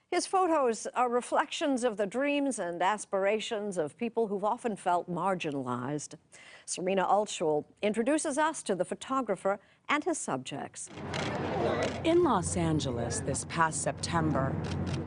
His photos are reflections of the dreams and aspirations of people who've often felt marginalized. Serena Altschul introduces us to the photographer and his subjects. In Los Angeles this past September,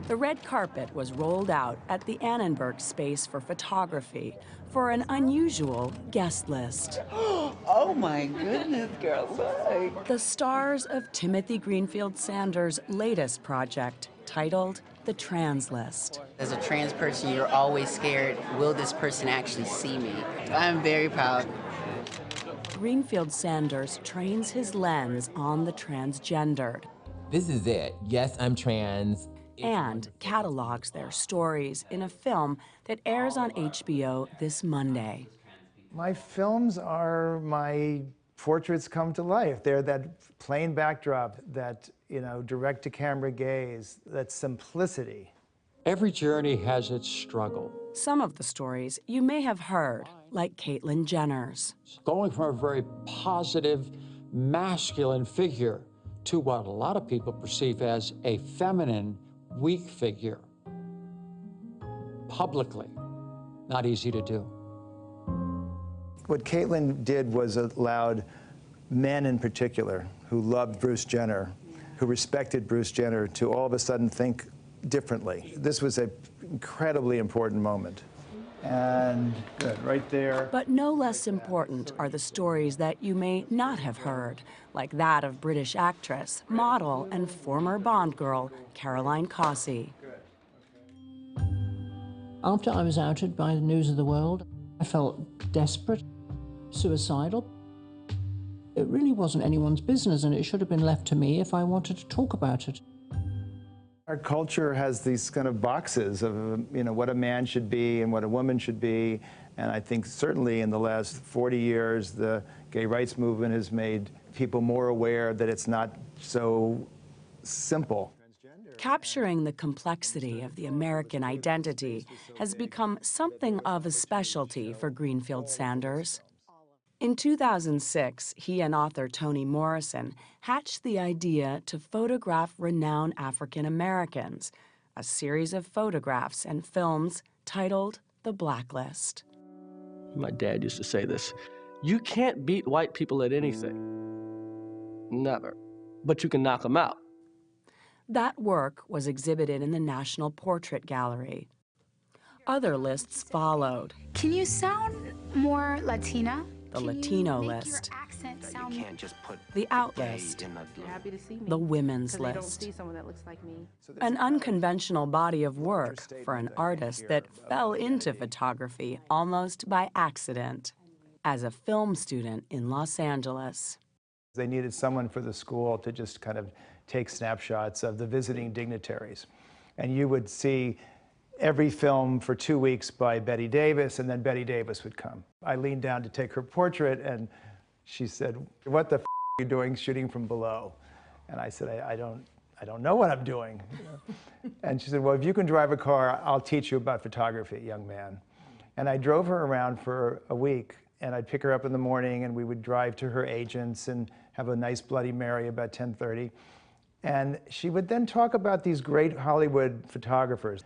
the red carpet was rolled out at the Annenberg Space for Photography for an unusual guest list. Oh my goodness, girl, look. The stars of Timothy Greenfield-Sanders' latest project, titled The Trans List. As a trans person, you're always scared, will this person actually see me? I'm very proud. Greenfield-Sanders trains his lens on the transgendered. This is it. Yes, I'm trans. And catalogs their stories in a film that airs on HBO this Monday. My films are my portraits come to life. They're that plain backdrop, that, direct-to-camera gaze, that simplicity. Every journey has its struggle. Some of the stories you may have heard, like Caitlyn Jenner's. Going from a very positive, masculine figure to what a lot of people perceive as a feminine, weak figure. Publicly, not easy to do. What Caitlyn did was allowed men in particular who loved Bruce Jenner, who respected Bruce Jenner, to all of a sudden think differently. This was an incredibly important moment. And good, right there. But no less important are the stories that you may not have heard, like that of British actress, model, and former Bond girl, Caroline Cossey. After I was outed by the News of the World, I felt desperate, suicidal. It really wasn't anyone's business, and it should have been left to me if I wanted to talk about it. Our culture has these kind of boxes of, what a man should be and what a woman should be. And I think certainly in the last 40 years, the gay rights movement has made people more aware that it's not so simple. Capturing the complexity of the American identity has become something of a specialty for Greenfield-Sanders. In 2006, he and author Toni Morrison hatched the idea to photograph renowned African Americans, a series of photographs and films titled The Blacklist. My dad used to say this: you can't beat white people at anything. Never. But you can knock them out. That work was exhibited in the National Portrait Gallery. Other lists followed. Can you sound more Latina? The Latino list, the Out list, the Women's list. An unconventional body of work for an artist that fell into photography almost by accident as a film student in Los Angeles. They needed someone for the school to just kind of take snapshots of the visiting dignitaries. And you would see every film for 2 weeks by Betty Davis, and then Betty Davis would come. I leaned down to take her portrait, and she said, "What the f are you doing shooting from below?" And I said, I don't know what I'm doing. And she said, "Well, if you can drive a car, I'll teach you about photography, young man." And I drove her around for a week, and I'd pick her up in the morning, and we would drive to her agents and have a nice Bloody Mary about 10:30. And she would then talk about these great Hollywood photographers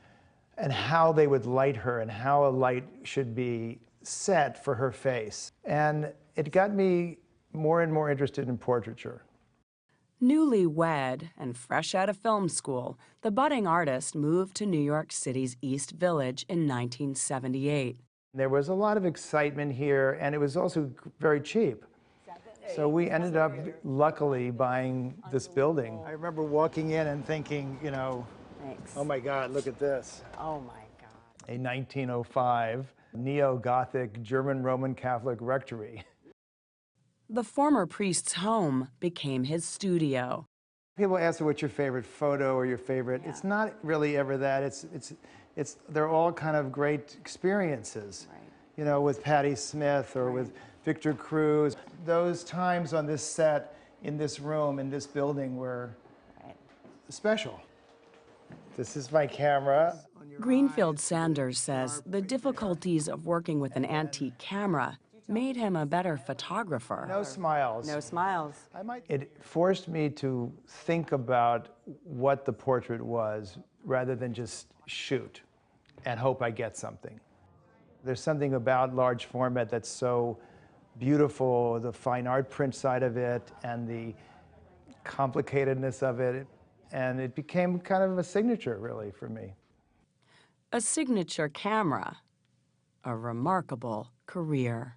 and how they would light her and how a light should be set for her face. And it got me more and more interested in portraiture. Newly wed and fresh out of film school, the budding artist moved to New York City's East Village in 1978. There was a lot of excitement here, and it was also very cheap. So we ended up, luckily, buying this building. I remember walking in and thinking, Thanks. oh my God, look at this. Oh my God. A 1905 neo-Gothic German Roman Catholic rectory. The former priest's home became his studio. People ask me what's your favorite photo or your favorite. Yeah. It's not really ever that. They're all kind of great experiences. Right. With Patti Smith or with Victor Cruz. Those times on this set, in this room, in this building were special. This is my camera. Greenfield-Sanders says the difficulties of working with an antique camera made him a better photographer. No smiles. No smiles. It forced me to think about what the portrait was rather than just shoot and hope I get something. There's something about large format that's so beautiful, the fine art print side of it and the complicatedness of it, and it became kind of a signature, really, for me. A signature camera, a remarkable career.